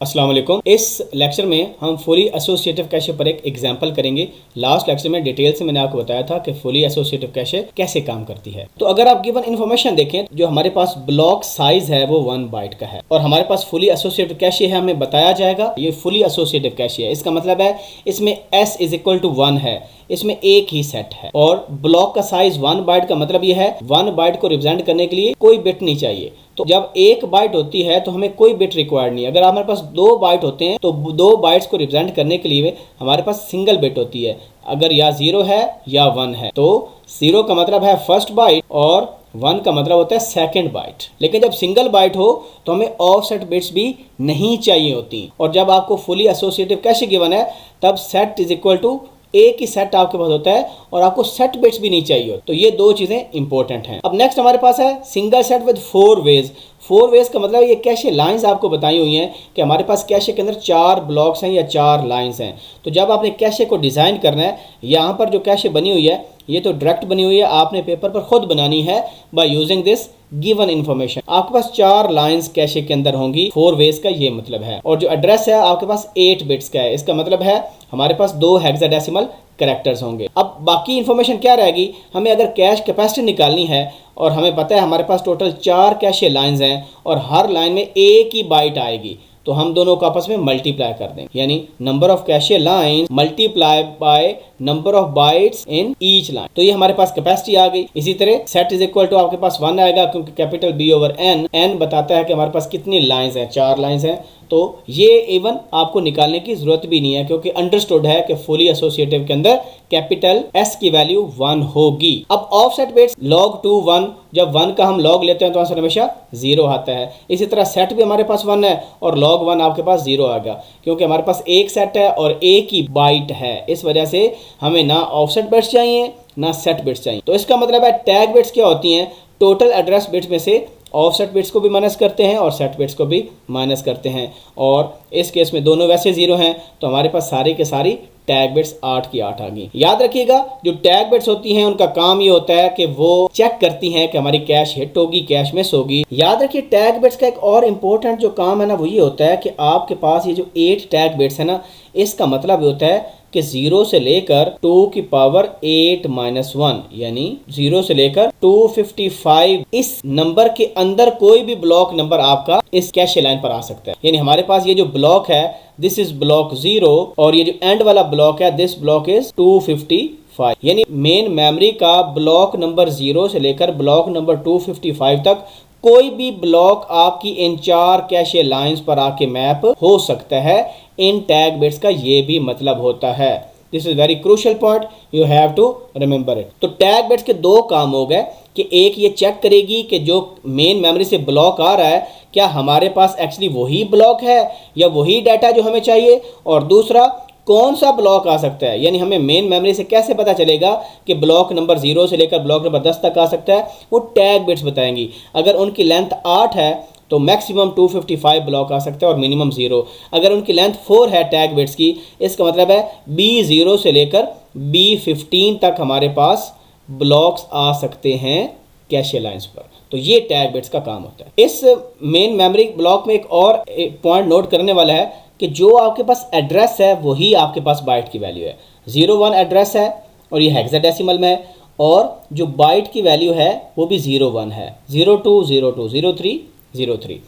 अस्सलाम वालेकुम। इस लेक्चर में हम फुली एसोसिएटिव कैशे पर एक एग्जांपल करेंगे। लास्ट लेक्चर में डिटेल से मैंने आपको बताया था कि फुली एसोसिएटिव कैशे कैसे काम करती है। तो अगर आप गिवन इन्फॉर्मेशन देखें, जो हमारे पास ब्लॉक साइज है वो 1 बाइट का है और हमारे पास फुली एसोसिएटिव कैशे है, हमें बताया जाएगा ये फुली एसोसिएटिव कैशे है। इसका मतलब है इसमें s = 1 है, इसमें एक ही सेट है और ब्लॉक का साइज 1 बाइट का मतलब ये है 1 बाइट को रिप्रेजेंट करने के लिए कोई बिट नहीं चाहिए। तो जब एक बाइट होती है तो हमें कोई बिट रिक्वायर्ड नहीं है। अगर हमारे पास 2 बाइट होते हैं तो 2 बाइट्स को रिप्रेजेंट करने के लिए हमारे पास सिंगल बिट होती है, अगर या 0 है या 1 है। तो 0 का मतलब है फर्स्ट बाइट और 1 का मतलब होता है सेकंड बाइट। लेकिन जब सिंगल बाइट हो तो हमें ऑफसेट बिट्स भी नहीं चाहिए होती। और जब आपको फुली एसोसिएटिव कैशे गिवन है तब सेट = एक ही सेट आपके पास होता है और आपको सेट बिट्स भी नहीं चाहिए। तो ये दो चीजें इंपॉर्टेंट हैं। अब नेक्स्ट हमारे पास है single set with 4 ways. 4 ways का मतलब ये कैशे लाइंस आपको बताई हुई हैं कि हमारे पास कैशे के अंदर 4 ब्लॉक्स हैं या 4 लाइंस हैं। तो जब आपने कैशे को डिज़ाइन करना है, यहाँ पर जो कैशे बनी हुई है ये तो डायरेक्ट बनी हुई है, आपने पेपर पर खुद बनानी है by using this given information. आपके पास 4 लाइंस कैशे के अंदर होंगी, 4 वेज का ये मतलब है। और जो एड्रेस है आपके पास 8 बिट्स का है, इसका मतलब है हमारे पास 2 हेक्साडेसिमल कैरेक्टर्स होंगे। अब बाकी इन्फॉर्मेशन क्या रहेगी, हमें अगर कैश कैपेसिटी निकालनी है और हमें पता है हमारे पास टोटल 4 कैशे लाइंस हैं और हर लाइन में एक ही बाइट आएगी, तो हम दोनों को आपस में मल्टीप्लाई कर देंगे, यानी number of cache line multiply by number of bytes in each line. तो ये हमारे पास कैपेसिटी आ गई। इसी तरह सेट = आपके पास 1 आएगा क्योंकि कैपिटल B/n बताता है कि हमारे पास कितनी लाइंस हैं, 4 लाइंस हैं। तो ये इवन आपको निकालने की जरूरत भी नहीं है क्योंकि अंडरस्टूड है कि फुली एसोसिएटिव के अंदर कैपिटल S की वैल्यू 1 होगी। अब ऑफसेट बिट्स log 2 1, जब 1 का हम log लेते हैं तो आंसर हमेशा 0 आता है। इसी तरह सेट भी हमारे पास 1 है और log 1 आपके पास 0 आएगा क्योंकि हमारे पास एक सेट है और एक ही बाइट है। इस वजह से हमें ना ऑफसेट बिट्स चाहिए ना सेट बिट्स चाहिए। तो इसका मतलब है टैग बिट्स क्या होती हैं, टोटल एड्रेस बिट्स में से ऑफसेट बिट्स को भी माइनस करते हैं और सेट बिट्स को भी माइनस करते हैं। और इस केस में दोनों वैसे 0 हैं तो हमारे पास सारी के सारी टैग बिट्स 8 की 8 आ गई। याद रखिएगा जो टैग बिट्स होती हैं उनका काम ये होता है कि वो चेक करती हैं कि हमारी कैश हिट होगी, कैश मिस होगी। याद रखिए टैग बिट्स का एक और इम्पोर्टेंट जो काम है ना वो ये होता है कि आपके पास ये जो 8 टैग बिट्स है ना, इसका मतलब ये होता है कि 0 से लेकर 2 की पावर 8 - 1 यानी 0 से लेकर 255 इस नंबर के अंदर कोई भी ब्लॉक नंबर आपका इस कैशे लाइन पर आ सकता है। यानी हमारे पास ये जो ब्लॉक है दिस इज ब्लॉक 0 और ये जो एंड वाला ब्लॉक है दिस ब्लॉक इज 255। यानी मेन मेमोरी का ब्लॉक नंबर 0 से लेकर ब्लॉक नंबर 255 तक कोई भी ब्लॉक आपकी इन 4 कैशे लाइंस पर आके मैप हो सकता है। इन टैग बिट्स का ये भी मतलब होता है। This is very crucial point, you have to remember it. तो टैग बिट्स के 2 काम हो गए कि एक ये चेक करेगी कि जो मेन मेमोरी से ब्लॉक आ रहा है क्या हमारे पास एक्चुअली वही ब्लॉक है या वही डाटा जो हमें चाहिए, और दूसरा कौन सा ब्लॉक आ सकता है। यानी हमें मेन मेमोरी से कैसे पता चलेगा कि ब्लॉक नंबर 0 से लेकर ब्लॉक नंबर 10 तक आ सकता है, वो टैग बिट्स बताएंगी। अगर उनकी लेंथ 8 है तो मैक्सिमम 255 ब्लॉक आ सकता है और मिनिमम 0। अगर उनकी लेंथ 4 है टैग बिट्स की, इसका मतलब है B0 से लेकर B15 तक हमारे पास ब्लॉक्स आ सकते हैं कैशे लाइंस पर। तो ये टैग बिट्स का काम होता है। इस मेन मेमोरी ब्लॉक में एक और पॉइंट नोट करने वाला है कि जो आपके पास एड्रेस है वही आपके पास बाइट की वैल्यू है। 01 एड्रेस है और ये हेक्साडेसिमल में है, और जो बाइट की वैल्यू है वो भी 01 है। 02 02 03 03।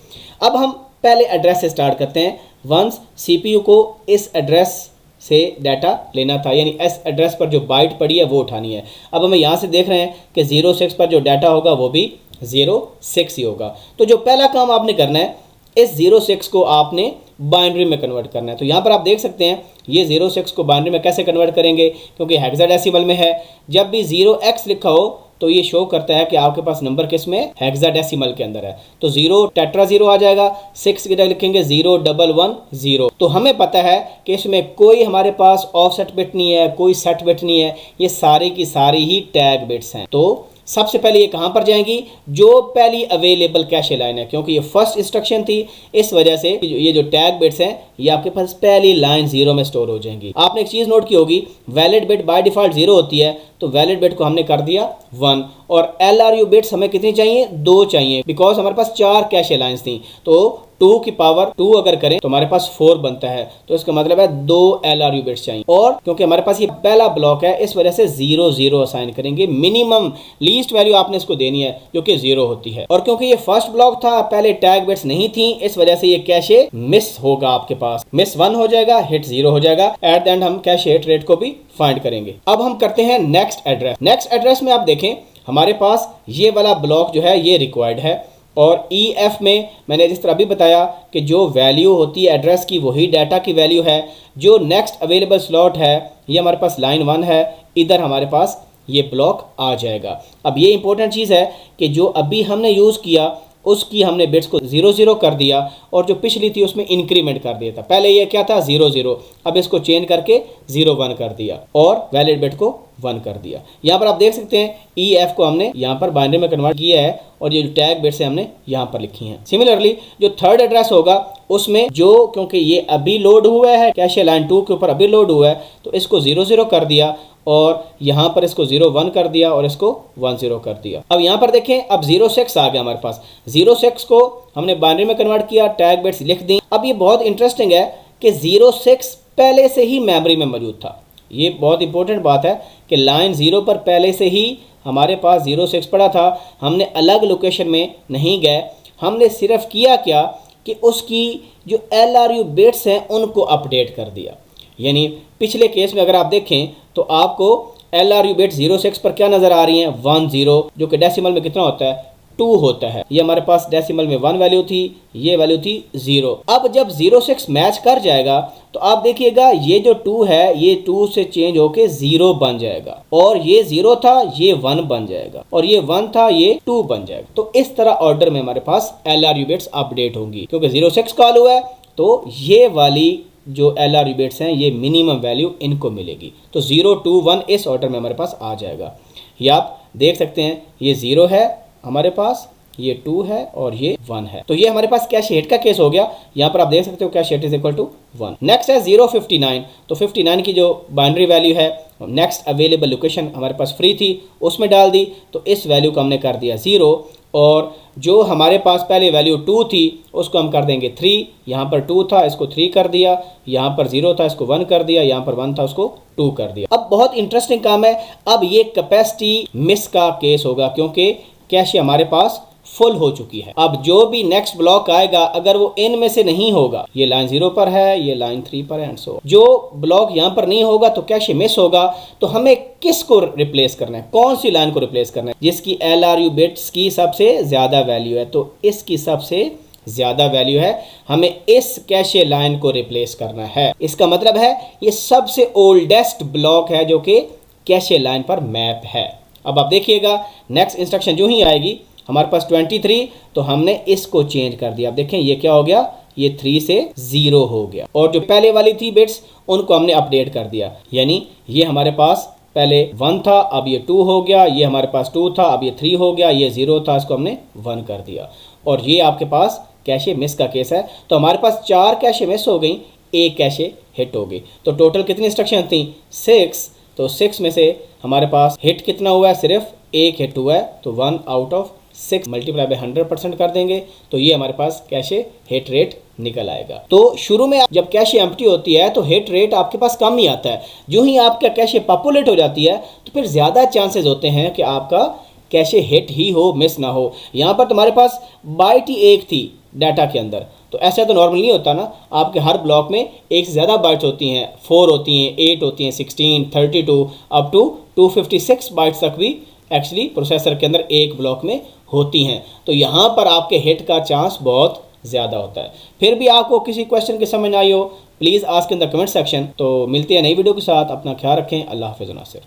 अब हम पहले एड्रेस से स्टार्ट करते हैं। वंस CPU को इस एड्रेस से डाटा लेना था, यानी इस एड्रेस पर जो बाइट पड़ी है वो उठानी है। अब हमें यहाँ से देख रहे हैं कि 06 पर जो डाटा होगा वो भी 06 ही होगा। तो जो पहला काम आपने करना है, इस 06 को आपने बाइनरी में कन्वर्ट करना है। तो यहाँ पर आप देख सकते हैं ये 06 को बाइनरी में कैसे कन्वर्ट करेंगे, क्योंकि हेक्साडेसिमल में है। जब भी 0x लिखा हो तो ये शो करता है कि आपके पास नंबर किस में, हेक्साडेसिमल के अंदर है। तो 0 टेट्रा 0 आ जाएगा। 6 की जगह लिखेंगे 0110। तो हमें पता है कि इसमें कोई हमारे पास ऑफसेट बिट नहीं है, कोई सेट बिट नहीं है, ये सारी की सारी ही टैग बिट्स हैं। तो सबसे पहले ये कहाँ पर जाएंगी, जो पहली अवेलेबल कैशे लाइन है, क्योंकि ये फर्स्ट इंस्ट्रक्शन थी, इस वजह से ये जो टैग बिट्स हैं ये आपके पास पहली लाइन 0 में स्टोर हो जाएंगी। आपने एक चीज़ नोट की होगी, वैलिड बिट बाय डिफॉल्ट 0 होती है, तो वैलिड बिट को हमने कर दिया 1 और LRU बिट्स हमें कितनी चाहिए, 2 चाहिए, बिकॉज हमारे पास 4 कैशे लाइन्स थी। तो 2 की पावर 2 अगर करें तो हमारे पास 4 बनता है, तो इसका मतलब है 2 LRU बिट्स चाहिए। और क्योंकि हमारे पास ये पहला ब्लॉक है इस वजह से 0 0 असाइन करेंगे, मिनिमम लीस्ट वैल्यू आपने इसको देनी है जो कि 0 होती है। और क्योंकि ये फर्स्ट ब्लॉक था, पहले टैग बिट्स नहीं थी, इस वजह से ये कैशे मिस होगा, आपके पास मिस 1 हो जाएगा, हिट 0 हो जाएगा। एट द एंड हम कैशे हिट रेट को भी फाइंड करेंगे। अब हम करते हैं नेक्स्ट एड्रेस। नेक्स्ट एड्रेस में आप देखें हमारे पास ये वाला ब्लॉक जो है ये रिक्वायर्ड है, और EF में मैंने जिस तरह भी बताया कि जो वैल्यू होती है एड्रेस की वही डाटा की वैल्यू है। जो नेक्स्ट अवेलेबल स्लॉट है ये हमारे पास लाइन 1 है, इधर हमारे पास ये ब्लॉक आ जाएगा। अब ये इंपॉर्टेंट चीज़ है कि जो अभी हमने यूज़ किया उसकी हमने बिट्स को 0 0 कर दिया, और जो पिछली थी उसमें इंक्रीमेंट कर दिया था। पहले ये क्या था 0 0, अब इसको चेंज करके 0 1 कर दिया और वैलिड बिट को 1 कर दिया। यहाँ पर आप देख सकते हैं EF को हमने यहाँ पर बाइनरी में कन्वर्ट किया है, और ये जो टैग बिट्स है हमने यहाँ पर लिखी हैं। सिमिलरली जो थर्ड एड्रेस होगा उसमें जो, क्योंकि ये अभी लोड हुआ है कैशे लाइन 2 के ऊपर अभी लोड हुआ है, तो इसको 0 0 कर दिया, और यहाँ पर इसको 0 1 कर दिया, और इसको 1 0 कर दिया। अब यहाँ पर देखें अब 0 6 आ गया हमारे पास। 0 6 को हमने बाइनरी में कन्वर्ट किया, टैग बिट्स लिख दी। अब ये बहुत इंटरेस्टिंग है कि 0 6 पहले से ही मेमोरी में मौजूद था। ये बहुत इंपॉर्टेंट बात है कि लाइन 0 पर पहले से ही हमारे पास 0 6 पड़ा था। हमने अलग लोकेशन में नहीं गए, हमने सिर्फ किया क्या कि उसकी जो LRU बिट्स हैं उनको अपडेट कर दिया। यानी पिछले केस में अगर आप देखें तो आपको LRU बिट 0 6 पर क्या नज़र आ रही हैं 1 0, जो कि डेसिमल में कितना होता है 2 होता है। ये हमारे पास डेसिमल में 1 वैल्यू थी, ये वैल्यू थी 0। अब जब 0 6 मैच कर जाएगा तो आप देखिएगा ये जो 2 है ये 2 से चेंज होके 0 बन जाएगा, और ये 0 था ये 1 बन जाएगा, और ये 1 था ये 2 बन जाएगा। तो इस तरह ऑर्डर में हमारे पास LRU बिट्स अपडेट होंगी। क्योंकि 0 6 कॉल हुआ है तो ये वाली जो LRU बिट्स हैं ये मिनिमम वैल्यू इनको मिलेगी। तो 0 2 1 इस ऑर्डर में हमारे पास आ जाएगा। ये आप देख सकते हैं ये 0 है हमारे पास, ये 2 है और ये 1 है। तो ये हमारे पास कैशे हिट का केस हो गया। यहाँ पर आप देख सकते हो cache hit is equal to 1। Next है 0 59। तो 59 की जो बाइनरी वैल्यू है नेक्स्ट अवेलेबल लोकेशन हमारे पास फ्री थी उसमें डाल दी, तो इस वैल्यू को हमने कर दिया 0, और जो हमारे पास पहले वैल्यू 2 थी उसको हम कर देंगे 3। यहाँ पर 2 था इसको 3 कर दिया, यहाँ पर 0 था इसको 1 कर दिया, यहाँ पर 1 था उसको 2 कर दिया। अब बहुत इंटरेस्टिंग काम है, अब ये कैपेसिटी मिस का केस होगा क्योंकि कैशे हमारे पास फुल हो चुकी है। अब जो भी नेक्स्ट ब्लॉक आएगा अगर वो इन में से नहीं होगा, ये लाइन 0 पर है, ये लाइन 3 पर है एंड सो, जो ब्लॉक यहाँ पर नहीं होगा तो कैशे मिस होगा। तो हमें किस को रिप्लेस करना है, कौन सी लाइन को रिप्लेस करना है जिसकी LRU बिट्स की सबसे ज्यादा वैल्यू है। तो इसकी सबसे ज्यादा वैल्यू है, हमें इस कैशे लाइन को रिप्लेस करना है। इसका मतलब है ये सबसे ओल्डेस्ट ब्लॉक है जो कि कैशे लाइन पर मैप है। अब आप देखिएगा नेक्स्ट इंस्ट्रक्शन जो ही आएगी हमारे पास 23, तो हमने इसको चेंज कर दिया। अब देखें ये क्या हो गया, ये 3 से 0 हो गया, और जो पहले वाली थी बिट्स उनको हमने अपडेट कर दिया। यानी ये हमारे पास पहले 1 था अब ये 2 हो गया, ये हमारे पास 2 था अब ये 3 हो गया, ये 0 था इसको हमने 1 कर दिया, और ये आपके पास कैशे मिस का केस है। तो हमारे पास 4 कैशे मिस हो गई, 1 कैशे हिट हो गई। तो टोटल कितनी इंस्ट्रक्शन थी 6। तो 6 में से हमारे पास हिट कितना हुआ है, सिर्फ 1 हिट हुआ है। तो 1 आउट ऑफ 6 मल्टीप्लाई बाय 100% कर देंगे तो ये हमारे पास कैशे हिट रेट निकल आएगा। तो शुरू में जब कैशे एम्प्टी होती है तो हिट रेट आपके पास कम ही आता है। जो ही आपका कैशे पॉपुलेट हो जाती है तो फिर ज़्यादा चांसेस होते हैं कि आपका कैशे हिट ही हो, मिस ना हो। यहाँ पर तुम्हारे पास बाइट ही 1 थी डाटा के अंदर, तो ऐसा तो नॉर्मल नहीं होता ना। आपके हर ब्लॉक में एक से ज़्यादा बाइट्स होती हैं, 4 होती हैं, 8 होती हैं, 16, 32 अप टू 256 बाइट्स तक भी एक्चुअली प्रोसेसर के अंदर एक ब्लॉक में होती हैं। तो यहाँ पर आपके हिट का चांस बहुत ज़्यादा होता है। फिर भी आपको किसी क्वेश्चन की समझ आई हो please ask in the comment section. तो मिलते हैं नई वीडियो के साथ, अपना ख्याल रखें, अल्लाह हाफ़िज़ नासिर।